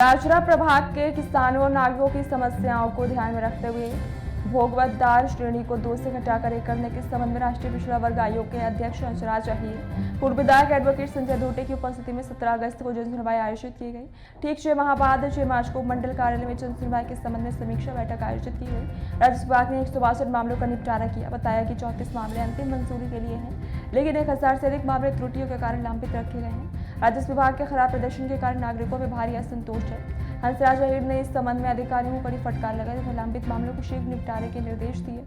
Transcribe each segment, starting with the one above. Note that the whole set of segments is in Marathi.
राजपुरा प्रभाग के किसानों और नागरिकों की समस्याओं को ध्यान में रखते हुए भोगवतदार श्रेणी को 2 से घटाकर 1 करने के संबंध में राष्ट्रीय पिछड़ा वर्ग आयोग के अध्यक्ष हंसराज अहीर, पूर्व विधायक एडवोकेट संजय धोटे की उपस्थिति में 17 अगस्त को जनसुनवाई आयोजित की गई। ठीक 6 माह बाद 6 मार्च को मंडल कार्यालय में जनसुनवाई के संबंध में समीक्षा बैठक आयोजित की गई। राजस्व विभाग ने 162 मामलों का निपटारा किया। बताया कि 34 मामले अंतिम मंजूरी के लिए हैं, लेकिन 1000 से अधिक मामले त्रुटियों के कारण लंबित रखे गए हैं। राजस्व विभाग के खराब प्रदर्शन के कारण नागरिकों में भारी असंतोष है। हंसराज अहीर ने इस संबंध में अधिकारियों को कड़ी फटकार लगाई तथा लंबित मामलों को शीघ्र निपटारे के निर्देश दिए।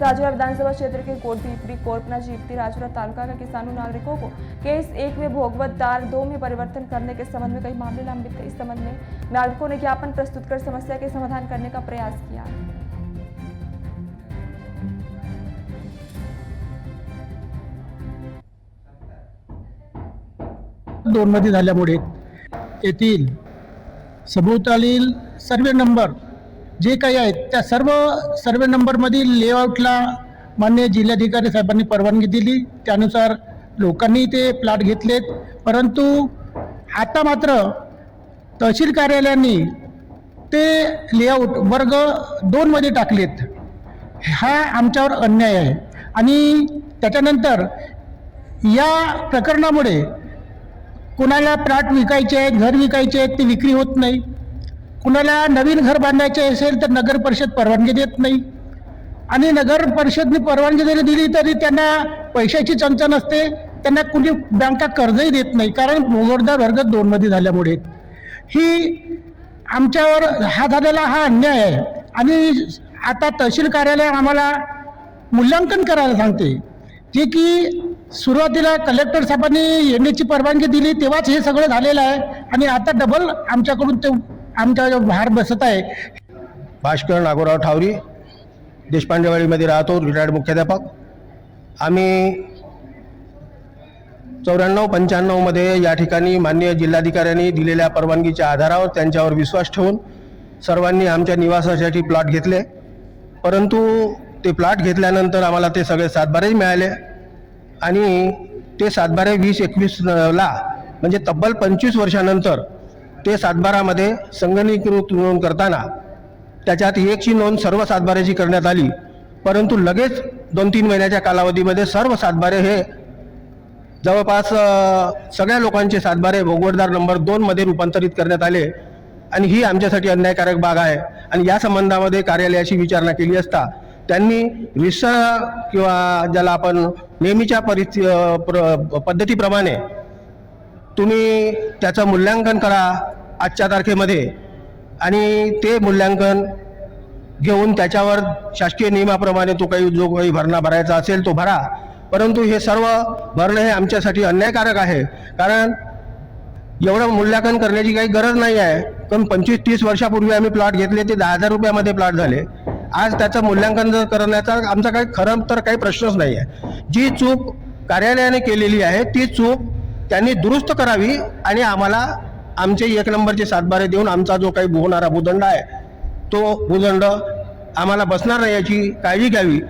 राजपुरा विधानसभा क्षेत्र के कोटपीपरी, कोरपना, जीवती, राजपुरा तालुका के किसानों नागरिकों को केस 1 में भोगवतदार 2 में परिवर्तन करने के संबंध में कई मामले लंबित थे। इस संबंध में नागरिकों ने ज्ञापन प्रस्तुत कर समस्या के समाधान करने का प्रयास किया। दोनमध्ये झाल्यामुळे येथील सभोवतालील सर्वे नंबर जे काही आहेत त्या सर्व सर्वे नंबरमधील लेआउटला माननीय जिल्हाधिकारी साहेबांनी परवानगी दिली। त्यानुसार लोकांनी ते प्लॉट घेतलेत, परंतु आता मात्र तहसील कार्यालयांनी ते लेआउट वर्ग 2 मध्ये टाकलेत। हा आमच्यावर अन्याय आहे आणि त्याच्यानंतर या प्रकरणामुळे कुणाला प्लॉट विकायचे आहेत, घर विकायचे आहेत, ते विक्री होत नाही। कुणाला नवीन घर बांधायचे असेल तर नगर परिषद परवानगी देत नाही आणि नगर परिषदने परवानगी दिली तरी त्यांना पैशाची चंचण असते, त्यांना कुणी बँका कर्जही देत नाही, कारण भोगवतदार वर्ग 2 मध्ये झाल्यामुळे ही आमच्यावर झालेला हा अन्याय आहे। आणि आता तहसील कार्यालय आम्हाला मूल्यांकन करायला सांगते, जे की सुरुवातीला कलेक्टर साहेबांनी येण्याची परवानगी दिली तेव्हाच हे सगळं झालेलं आहे आणि आता डबल आमच्याकडून ते आमच्या भार बसत आहे। भास्कर नागोराव ठावरी, देशपांडेवाडीमध्ये राहतो, रिटायर्ड मुख्याध्यापक। आम्ही 94-95 मध्ये या ठिकाणी माननीय जिल्हाधिकाऱ्यांनी दिलेल्या परवानगीच्या आधारावर त्यांच्यावर विश्वास ठेवून सर्वांनी आमच्या निवासासाठी प्लॉट घेतले, परंतु ते प्लॉट घेतल्यानंतर आम्हाला ते सगळे सातबारे मिळाले आणि ते सातबारे 20-21 ला म्हणजे तब्बल 25 वर्षानंतर ते सातबारामध्ये संगणकीकृत नोंद करताना त्याच्यात एकची नोंद सर्व सातबाऱ्याची करण्यात आली, परंतु लगेच 2-3 महिन्याच्या कालावधीमध्ये सर्व सातबारे हे जवळपास सगळ्या लोकांचे सातबारे भोगवतदार नंबर 2 मध्ये रूपांतरित करण्यात आले आणि ही आमच्यासाठी अन्यायकारक बाब आहे। आणि या संबंधामध्ये कार्यालयाची विचारणा केली असता त्यांनी रिसर्च किंवा ज्याला आपण नेहमीच्या पद्धतीप्रमाणे तुम्ही त्याचं मूल्यांकन करा आजच्या तारखेमध्ये आणि ते मूल्यांकन घेऊन त्याच्यावर शासकीय नियमाप्रमाणे जो काही भरणा भरायचा असेल तो भरा, परंतु हे सर्व भरणं हे आमच्यासाठी अन्यायकारक आहे। कारण एवढं मूल्यांकन करण्याची काही गरज नाही आहे, कारण 25-30 वर्षापूर्वी आम्ही प्लॉट घेतले, ते 10,000 रुपयामध्ये प्लॉट झाले। आज त्याचं मूल्यांकन जर करण्याचा आमचा काही खरं तर काही प्रश्नच नाही आहे। जी चूक कार्यालयाने केलेली आहे ती चूक त्यांनी दुरुस्त करावी आणि आम्हाला आमचे 1 नंबरचे सातबारे देऊन आमचा जो काही होणारा भूदंड आहे तो भूदंड आम्हाला बसणार नाही याची काळजी घ्यावी।